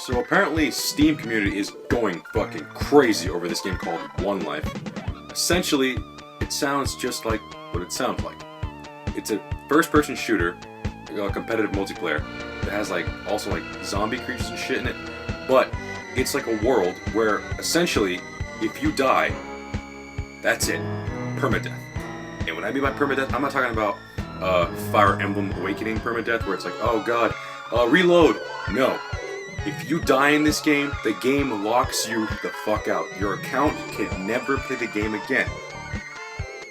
So apparently Steam community is going fucking crazy over this game called One Life. Essentially, it sounds just like what it sounds like. It's a first-person shooter, competitive multiplayer, that has also zombie creatures and shit in it, but it's like a world where essentially, if you die, that's it. Permadeath. And when I mean by permadeath, I'm not talking about Fire Emblem Awakening permadeath, where it's like, oh god, reload. No. If you die in this game, the game locks you the fuck out. Your account can never play the game again.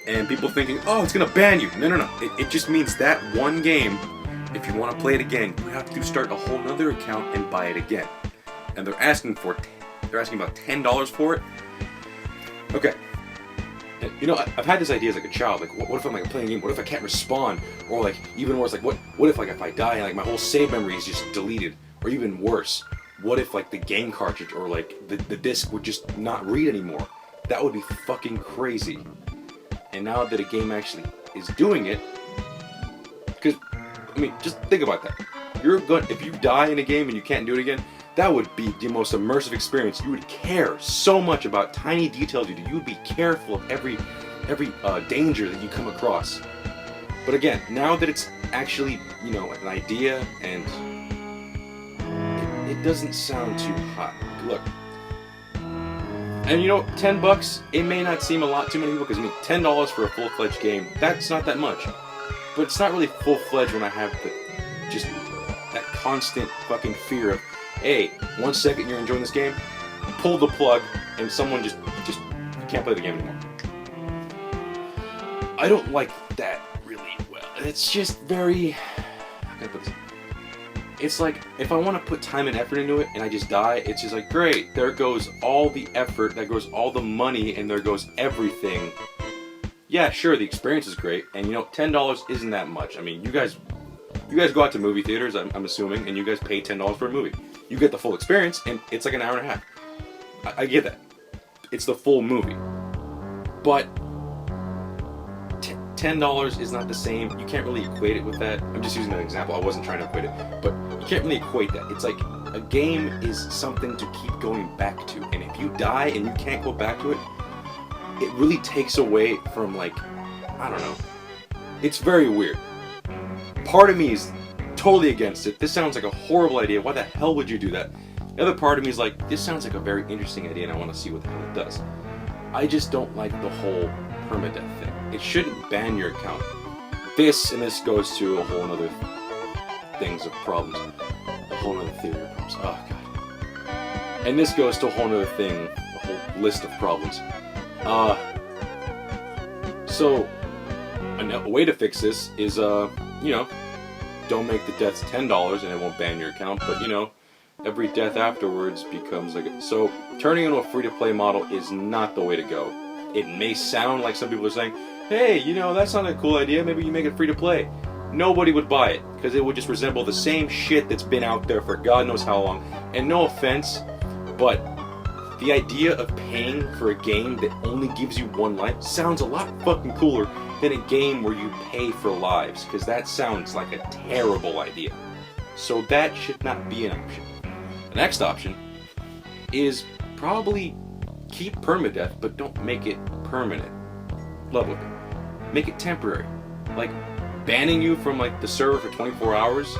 And people thinking, oh, it's gonna ban you. No. It just means that one game, if you want to play it again, you have to start a whole other account and buy it again. And they're asking about $10 for it. Okay. And, you know, I've had this idea as a child. What if I'm playing a game? What if I can't respawn? Or even worse, what if if I die and my whole save memory is just deleted? Or even worse, what if the game cartridge or the disc would just not read anymore? That would be fucking crazy. And now that a game actually is doing it, because just think about that. If you die in a game and you can't do it again, that would be the most immersive experience. You would care so much about tiny details you do. You would be careful of every danger that you come across. But again, now that it's actually an idea and it doesn't sound too hot. Look, and $10, it may not seem a lot to many people because $10 for a full-fledged game, that's not that much. But it's not really full-fledged when I have that constant fucking fear of, hey, 1 second you're enjoying this game, pull the plug, and someone just can't play the game anymore. I don't like that really well. It's just very, how can I put this? It's if I want to put time and effort into it and I just die, it's just great, there goes all the effort, there goes all the money, and there goes everything. Yeah, sure, the experience is great, and $10 isn't that much. You guys go out to movie theaters, I'm assuming, and you guys pay $10 for a movie. You get the full experience, and it's an hour and a half. I get that. It's the full movie. But $10 is not the same. You can't really equate it with that. I'm just using an example. I wasn't trying to equate it. But you can't really equate that. It's a game is something to keep going back to. And if you die and you can't go back to it, it really takes away from, I don't know. It's very weird. Part of me is totally against it. This sounds like a horrible idea. Why the hell would you do that? The other part of me is this sounds like a very interesting idea and I want to see what the hell it does. I just don't like the whole permadeath thing. It shouldn't ban your account. This goes to a whole other things of problems. A whole other theory of problems. Oh god. And this goes to a whole other thing, a whole list of problems. So a way to fix this is don't make the deaths $10 and it won't ban your account, but every death afterwards becomes so turning into a free-to-play model is not the way to go. It may sound like some people are saying, hey, that's not a cool idea, maybe you make it free-to-play. Nobody would buy it, because it would just resemble the same shit that's been out there for God knows how long. And no offense, but the idea of paying for a game that only gives you one life sounds a lot fucking cooler than a game where you pay for lives, because that sounds like a terrible idea. So that should not be an option. The next option is probably keep permadeath, but don't make it permanent. Love with it. Make it temporary. Banning you from the server for 24 hours.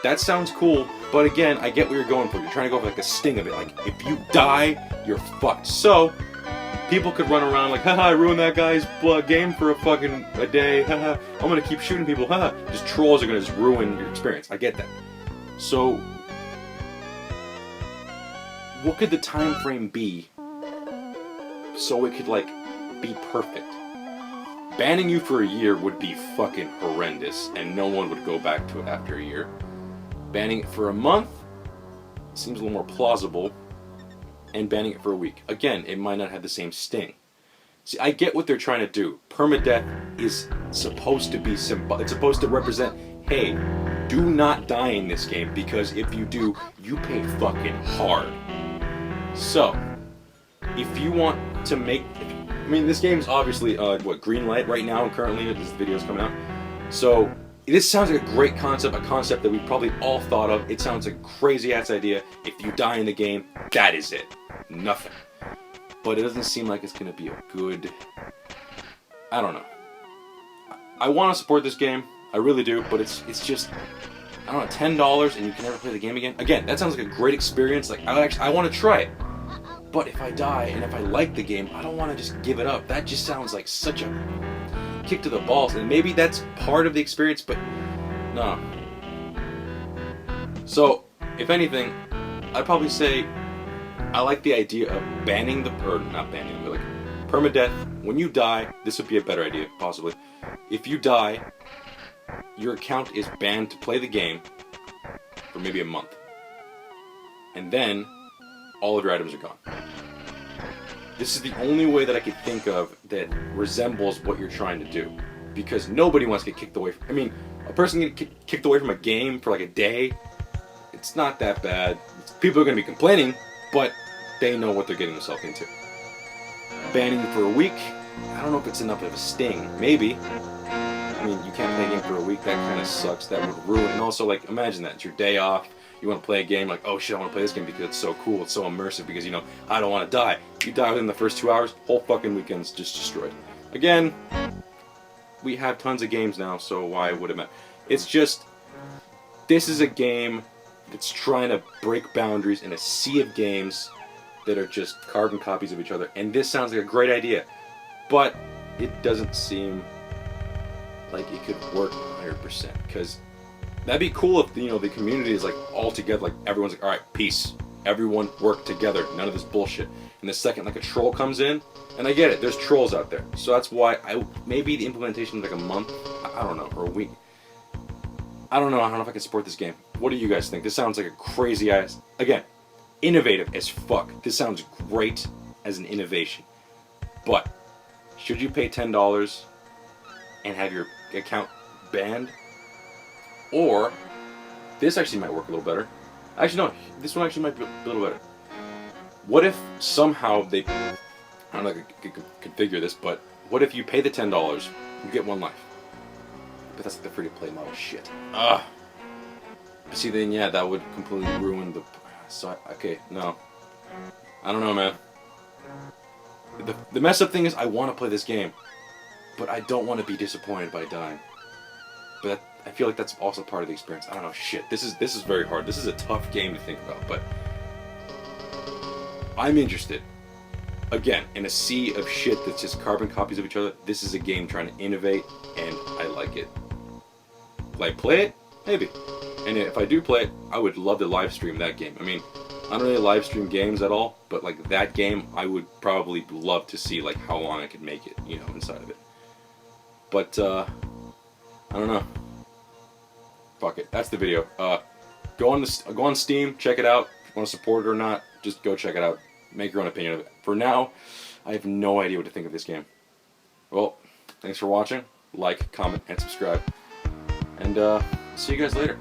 That sounds cool, but again, I get what you're going for. You're trying to go for the sting of it. If you die, you're fucked. So people could run around haha, I ruined that guy's game for a day, haha, I'm gonna keep shooting people, haha. Just trolls are gonna just ruin your experience. I get that. So what could the time frame be so it could be perfect? Banning you for a year would be fucking horrendous and no one would go back to it after a year. Banning it for a month seems a little more plausible, and banning it for a week, again, it might not have the same sting. See, I get what they're trying to do. Permadeath is supposed to be it's supposed to represent, hey, do not die in this game, because if you do, you pay fucking hard. So, if you want to make, this game's obviously green light right now. Currently, this video's coming out. So this sounds like a great concept, a concept that we probably all thought of. It sounds like a crazy-ass idea. If you die in the game, that is it. Nothing. But it doesn't seem like it's going to be a good... I don't know. I want to support this game. I really do, but it's just... I don't know, $10 and you can never play the game again? Again, that sounds like a great experience. Like, I want to try it. But if I die and if I like the game, I don't want to just give it up. That just sounds like such a kick to the balls. And maybe that's part of the experience, but no. So, if anything, I'd probably say I like the idea of banning the, or not banning, but like permadeath. When you die, this would be a better idea, possibly. If you die, your account is banned to play the game for maybe a month. And then, all of your items are gone. This is the only way that I could think of that resembles what you're trying to do. Because nobody wants to get kicked away from... I mean, a person getting kicked away from a game for like a day, it's not that bad. People are going to be complaining, but they know what they're getting themselves into. Banning for a week, I don't know if it's enough of a sting. Maybe. I mean, you can't play a game for a week, that kind of sucks. That would ruin... And also, like, imagine that. It's your day off. You want to play a game, like, oh shit, I want to play this game because it's so cool, it's so immersive, because, you know, I don't want to die. You die within the first 2 hours, whole fucking weekend's just destroyed. Again, we have tons of games now, so why would it matter? It's just, this is a game that's trying to break boundaries in a sea of games that are just carbon copies of each other, and this sounds like a great idea, but it doesn't seem like it could work 100%, because that'd be cool if, you know, the community is like all together, like everyone's like, all right, peace. Everyone work together. None of this bullshit. And the second like a troll comes in, and I get it, there's trolls out there. So that's why maybe the implementation is like a month, I don't know, or a week. I don't know if I can support this game. What do you guys think? This sounds like a crazy ass, again, innovative as fuck. This sounds great as an innovation. But should you pay $10 and have your account banned? Or, this actually might work a little better. Actually, no, this one actually might be a little better. What if somehow they, I don't know if I could configure this, but what if you pay the $10, you get 1 life? But that's like the free-to-play model shit. Ugh. But see, then, yeah, that would completely ruin the... So, okay, no. I don't know, man. The messed up thing is, I want to play this game, but I don't want to be disappointed by dying. But I feel like that's also part of the experience. I don't know, shit. This is very hard. This is a tough game to think about, but I'm interested. Again, in a sea of shit that's just carbon copies of each other, this is a game trying to innovate, and I like it. Will I play it? Maybe. And if I do play it, I would love to live stream that game. I mean, I don't really live stream games at all, but like that game, I would probably love to see like how long I could make it, you know, inside of it. But, I don't know. Fuck it. That's the video. Go on Steam, check it out. If you want to support it or not, just go check it out. Make your own opinion of it. For now, I have no idea what to think of this game. Well, thanks for watching. Like, comment, and subscribe. And see you guys later.